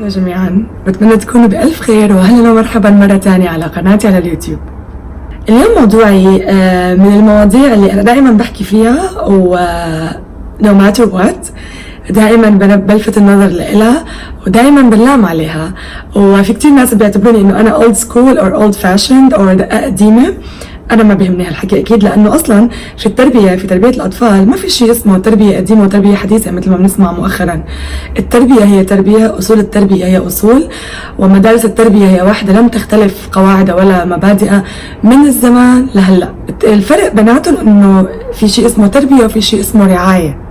مرحبا جميعا، بتمنى تكونوا بألف خير وأهلا ومرحبا مرة تانية على قناتي على اليوتيوب. اليوم موضوعي من المواضيع اللي أنا دائما بحكي فيها و no matter what دائما بلفت النظر لها ودائما بنلام عليها، وفي كتير ناس بيعتبروني إنه أنا old school or old fashioned or دقة قديمة. أنا ما بيهمني هالحكي أكيد، لأنه أصلاً في التربية في تربية الأطفال ما في شيء اسمه تربية قديمة وتربية حديثة مثل ما بنسمع مؤخراً. التربية هي تربية، أصول التربية هي أصول، ومدارس التربية هي واحدة لم تختلف قواعدها ولا مبادئها من الزمان لهلأ. الفرق بيناتهم إنه في شيء اسمه تربية وفي شيء اسمه رعاية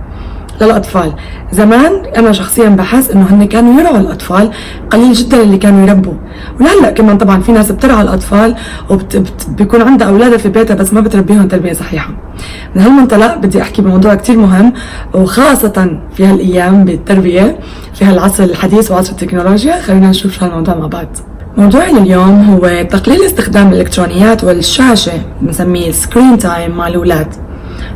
للأطفال. زمان أنا شخصياً بحس إنه هن كانوا يرعوا الأطفال، قليل جداً اللي كانوا يربوا. ولهلا كمان طبعاً في ناس بترعى الأطفال وبيكون عندها أولادها في بيتها بس ما بتربيهم تربية صحيحة. من هالمنطلق بدي أحكي بموضوع كتير مهم، وخاصة في هالأيام بالتربية في هالعصر الحديث وعصر التكنولوجيا. خلينا نشوف شو هالموضوع مع بعض. موضوعي لليوم هو تقليل استخدام الإلكترونيات والشاشة، بنسميه سكرين تايم مع الأولاد.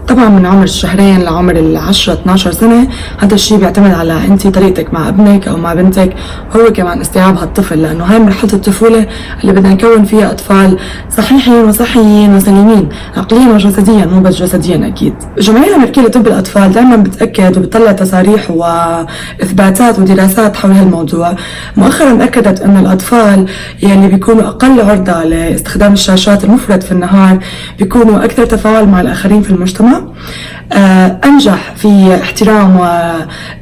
طبعا من عمر الشهرين لعمر 10-12 سنة، هذا الشيء بيعتمد على انت طريقتك مع ابنك او مع بنتك، وهو كمان استيعاب هالطفل، لانه هاي مرحلة الطفولة اللي بدنا نكون فيها اطفال صحيحين وصحيين وسليمين عقليا وجسديا، مو بس جسديا اكيد. جمعية الأمريكية لطب الاطفال دائما بتأكد وبتطلع تصاريح واثباتات ودراسات حول هالموضوع. مؤخرا اكدت ان الاطفال يلي بيكونوا اقل عرضة لاستخدام الشاشات المفرط في النهار بيكونوا اكثر تفاعل مع الاخرين في المجتمع، أنجح في احترام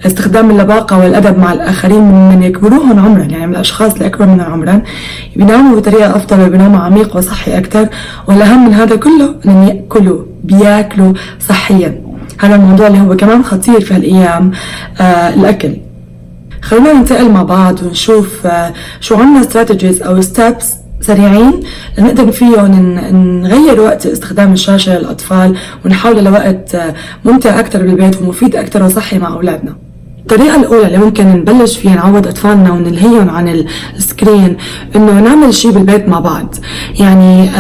واستخدام اللباقة والأدب مع الآخرين من يكبروهم عمرا، يعني من الأشخاص اللي أكبر منهم عمرا بيناموا بطريقة أفضل وبيناموا عميق وصحي أكثر. والأهم من هذا كله أنهم بياكلوا صحيا. هذا الموضوع اللي هو كمان خطير في هالأيام، الأكل. خلونا ننتقل مع بعض ونشوف شو عنا استراتيجيز أو ستابس سريعين لنقدر فيهم نغير وقت استخدام الشاشة للأطفال ونحاول لوقت ممتع أكتر بالبيت ومفيد أكتر وصحي مع أولادنا. الطريقة الأولى اللي ممكن نبلش فيها نعود أطفالنا ونلهيهم عن السكرين إنه نعمل شيء بالبيت مع بعض، يعني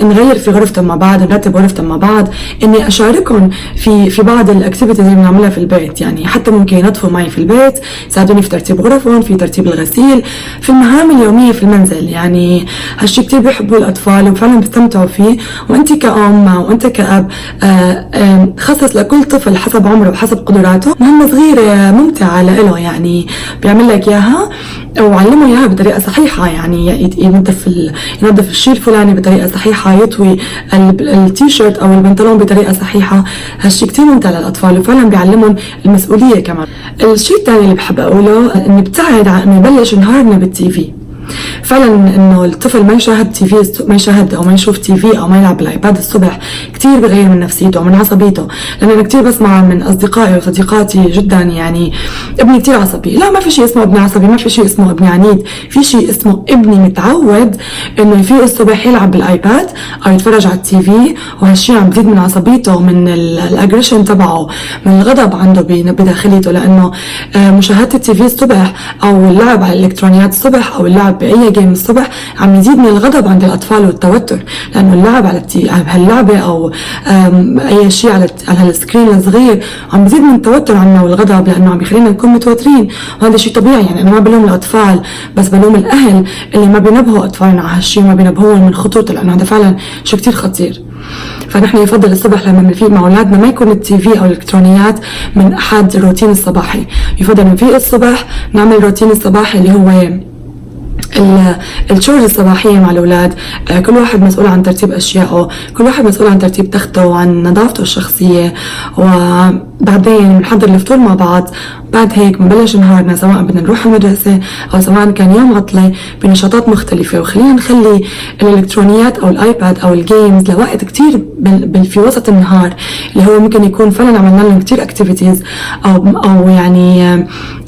نغير في غرفتهم مع بعض، نرتب غرفتهم مع بعض، إني أشاركهم في بعض الأكتيفيتيز اللي بنعملها في البيت. يعني حتى ممكن ينظفوا معي في البيت، يساعدوني في ترتيب غرفهم، في ترتيب الغسيل، في المهام اليومية في المنزل. يعني هالشيء كتير بيحبوا الأطفال وفعلا بيستمتعوا فيه. وأنت كأم وأنت كأب خصص لكل طفل حسب عمره وحسب قدراته مهمة صغيرة ممتعة له، يعني بيعمل لك إياها وعلمه إياها بطريقة صحيحة. يعني ينظف الشيء الفلاني بطريقة صحيحة، يطوي التيشيرت أو البنطلون بطريقة صحيحة. هالشيء كتير ممتع للأطفال وفعلا بيعلمهم المسؤولية كمان. الشيء الثاني اللي بحب أقوله إني بتساعد على إنه يبلش نهارنا بالتي في. فعلا انه الطفل ما يشاهد تي في، ما يشاهد او ما يشوف تي في او ما يلعب بالايباد الصبح كثير بغير من نفسيته ومن عصبيته. لان انا كثير بسمع من اصدقائي وصديقاتي جدا، يعني ابني كثير عصبي. لا، ما في شيء اسمه ابني عصبي، ما في شيء اسمه ابني عنيد، في شيء اسمه ابني متعود انه يفيق الصبح يلعب بالايباد او يتفرج على التي في، وهالشيء عم بزيد من عصبيته، من الاجريشن تبعه، من الغضب عنده بداخليته. لانه مشاهده التي في الصبح او اللعب على الالكترونيات الصبح او اللعب بأي جيم الصبح عم يزيد من الغضب عند الأطفال والتوتر، لأنه اللعب على هاللعبة أو أي شيء على هالسكرين الصغير عم يزيد من التوتر عنا والغضب، لأنه عم يخلينا نكون متوترين. وهذا شيء طبيعي. يعني أنا ما بلوم الأطفال، بس بلوم الأهل اللي ما بينبهوا أطفالنا على هالشيء، ما بينبهوهم من خطورته، لأنه هذا فعلا شيء كتير خطير. فنحن يفضل الصبح لما بنفيق مع أولادنا ما يكون التي في أو الإلكترونيات من أحد الروتين الصباحي. يفضل نفيق الصبح نعمل روتين الصباحي اللي هو الشورز الصباحية مع الأولاد. كل واحد مسؤول عن ترتيب أشيائه، كل واحد مسؤول عن ترتيب تخته وعن نظافته الشخصية، وبعدين بنحضر الفطور مع بعض. بعد هيك بنبلش نهارنا، سواء بدنا نروح المدرسة أو سواء كان يوم عطلة، بنشاطات مختلفة. وخلينا نخلي الإلكترونيات أو الآيباد أو الجيمز لوقت كتير في وسط النهار، اللي هو ممكن يكون فعلا عملنا لهم كتير أكتيفيتيز أو يعني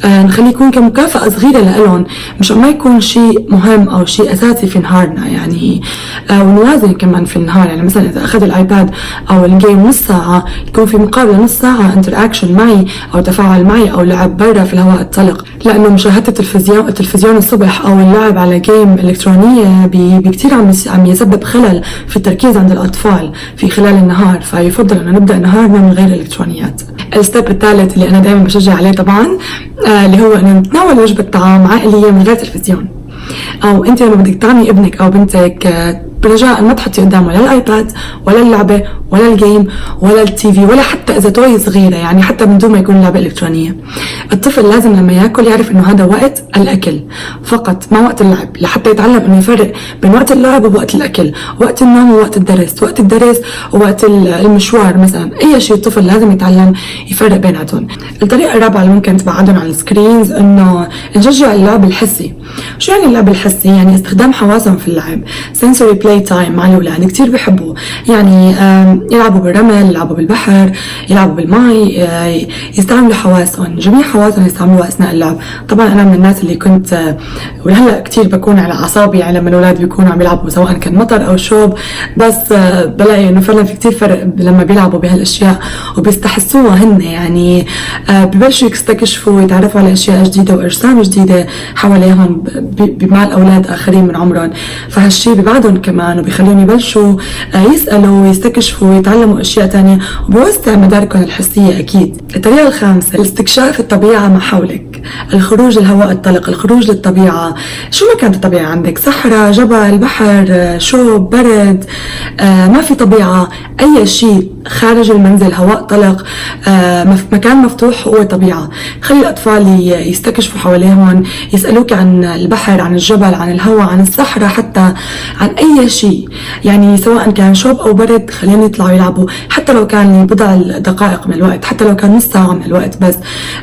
نخليه يكون كمكافأة صغيرة لهم، مش ما يكون شيء مهم أو شيء أساسي في نهارنا. يعني ونوازن كمان في النهار. يعني مثلا إذا أخذ الآيباد أو الجيم نص ساعة، يكون في مقابل نص ساعة انتراكشن معي أو تفاعل معي أو لعب برا في الهواء الطلق. لأنه مشاهدة التلفزيون الصبح أو اللعب على جيم إلكترونية بكتير عم يسبب خلل في التركيز عند الأطفال في خلال النهار. فيفضل أن نبدأ نهارنا من غير الإلكترونيات. الستيب الثالث اللي انا دائما بشجع عليه طبعا اللي هو انه نتناول وجبة طعام عائلية من غير تلفزيون. او انت لما بدك طعمي ابنك او بنتك برجاء ما تحطي قدامه لا الايباد ولا اللعبه ولا الجيم ولا التي في ولا حتى اذا توي صغيره، يعني حتى من دون ما يكون لعبه الكترونيه. الطفل لازم لما ياكل يعرف انه هذا وقت الاكل فقط، ما وقت اللعب، لحتى يتعلم انه يفرق بين وقت اللعب ووقت الاكل، وقت النوم ووقت الدرس، وقت الدرس ووقت المشوار مثلا. اي شيء الطفل لازم يتعلم يفرق بيناتهم. الطريقه الرابعه اللي ممكن تبعدهم عن السكرينز انه نشجع اللعب الحسي. شو يعني اللعب الحسي؟ يعني استخدام حواسهم في اللعب، sensory play time مع الاولاد كثير بيحبوا، يعني يلعبوا بالرمل، يلعبوا بالبحر، يلعبوا بالماء، يستعملوا حواسهم، جميع حواسهم يستعملوها اثناء اللعب. طبعا انا من الناس اللي كنت ولهلا كثير بكون على اعصابي يعني لما الاولاد بيكونوا عم يلعبوا سواء كان مطر او شوب، بس بلاقي انه فعلا في كثير فرق لما بيلعبوا بهالاشياء وبيستحسوها هن، يعني ببلشوا يستكشفوا ويتعرفوا على اشياء جديده واجسام جديده حواليهم مع الاولاد اخرين من عمرهم. فهالشيء ببعدهم كمان وبيخليهم يبلشوا يسالوا ويستكشفوا ويتعلموا اشياء ثانيه وبيوسع مداركهم الحسيه اكيد. الطريقه الخامسه استكشاف الطبيعه ما حولك، الخروج للهواء الطلق، الخروج للطبيعه. شو ما كانت الطبيعه عندك، صحراء، جبل، بحر، شوب، برد، ما في طبيعه، اي شيء خارج المنزل، هواء طلق، مكان مفتوح هو طبيعه. خلي الاطفال يستكشفوا حواليهم، يسالوك عن البحر، عن الجبل، عن الهواء، عن الصحراء، حتى عن اي شيء، يعني سواء كان شوب او برد خليهم يطلعوا يلعبوا، حتى لو كان لبضع دقائق من الوقت، حتى لو كان نص ساعه من الوقت. بس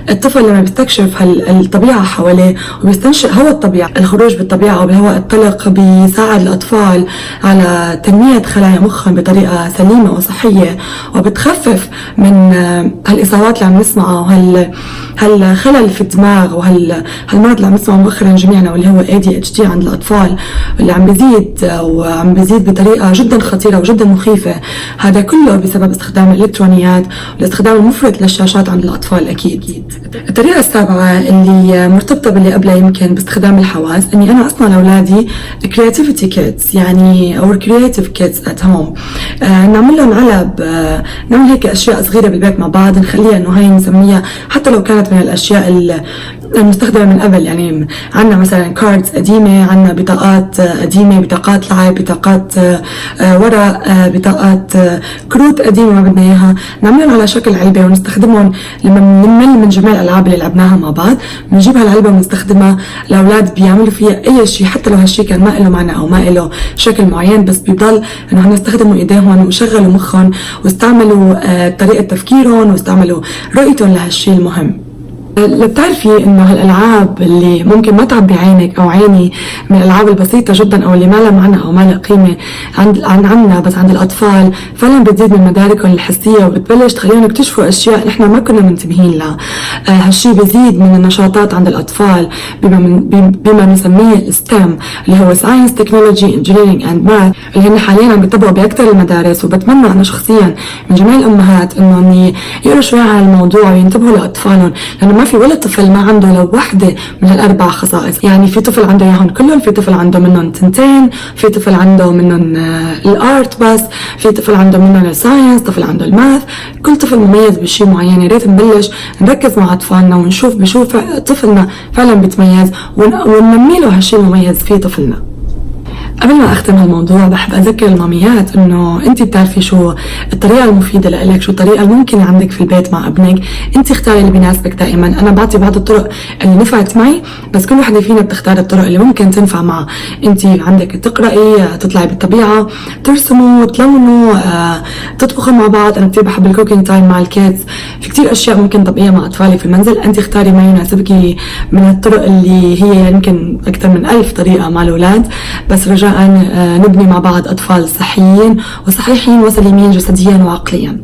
الطفل لما بيستكشف الطبيعه حواليه وبيستنشق هواء الطبيعه، الخروج بالطبيعه وبالهواء الطلق بيساعد الاطفال على تنميه خلايا مخهم بطريقه سليمه وصحيه، وبتخفف من هالاصابات اللي عم نسمعها هالخلل في الدماغ وهالمرض اللي عم نسمعه مؤخرا جميعنا واللي هو ADHD عند الاطفال، اللي عم بيزيد بطريقه جدا خطيره وجدا مخيفه. هذا كله بسبب استخدام الالكترونيات والاستخدام المفرط للشاشات عند الاطفال اكيد. الطريقه السابعه اللي مرتبطه باللي قبلها يمكن باستخدام الحواس، اني انا اصنع لاولادي creativity kids، يعني او creative kids at home. نعمل لهم علب، نعمل هيك اشياء صغيره بالبيت مع بعض، نخليها انه هاي نسميها حتى لو كانت من الاشياء المستخدمة من قبل. يعني عنا مثلا كاردز قديمة، عنا بطاقات قديمة، بطاقات لعب، بطاقات ورق، بطاقات كروت قديمة ما بدنا اياها، نعملهم على شكل علبة ونستخدمهم لما بنمل من جميع الالعاب اللي لعبناها مع بعض. بنجيب هالعلبة ونستخدمها، الاولاد بيعملوا فيها اي شيء حتى لو هالشيء كان ما له معنى او ما له شكل معين، بس بيضل انه عم يستخدموا ايديهم وشغلوا مخهم واستعملوا طريقة تفكيرهم واستعملوا رؤيتهم لهالشيء المهم. بتعرفي انه هالالعاب اللي ممكن ما تعبي عينك او عيني من الالعاب البسيطه جدا او اللي ما لها معنى او ما لها قيمه عنا بس عند الاطفال فعلا بتزيد من مداركهم الحسيه وبتبلش تخليهم يكتشفوا اشياء نحن ما كنا منتبهين لها. هالشيء بيزيد من النشاطات عند الاطفال بما نسميه الستيم اللي هو ساينس، تكنولوجي، انجينيرينج اند ماث، اللي هن حاليا عم بيطبقوا باكثر المدارس. وبتمنى انا شخصيا من جميع الامهات انه يقروا شوي عن الموضوع وينتبهوا لاطفالهم، لانه ما في ولا طفل ما عنده لو وحده من الاربع خصائص. يعني في طفل عنده اياهم كلهم، في طفل عنده منهم تنتين، في طفل عنده منهم الارت بس، في طفل عنده منهم الساينس، طفل عنده الماث. كل طفل مميز بشيء معين. يا ريت نبلش نركز مع اطفالنا ونشوف بشوف طفلنا فعلا بيتميز وننمي له هالشيء المميز في طفلنا. قبل ما اختم هالموضوع بحب اذكر الماميات انه انت بتعرفي شو الطريقه المفيده لإلك، شو الطريقه الممكنه عندك في البيت مع ابنك. انت اختاري اللي بيناسبك دائما. انا بعطي بعض الطرق اللي نفعت معي، بس كل وحده فينا بتختار الطرق اللي ممكن تنفع معها. انت عندك تقراي، تطلعي بالطبيعه، ترسموا، تلونوا، تطبخوا مع بعض. انا كثير بحب الكوكينج تايم مع الكيدز. في كثير اشياء ممكن تطبقيها مع اطفالك في المنزل. انت اختاري ما يناسبك من الطرق اللي هي يمكن اكثر من 1000 طريقه مع الاولاد، بس رجاء نبني مع بعض أطفال صحيين وصحيحين وسليمين جسديا وعقليا.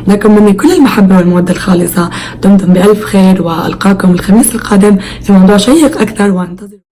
لكم مني كل المحبة والمودة الخالصة. دمتم بألف خير، وألقاكم الخميس القادم في موضوع شيق أكثر، وانتظروا.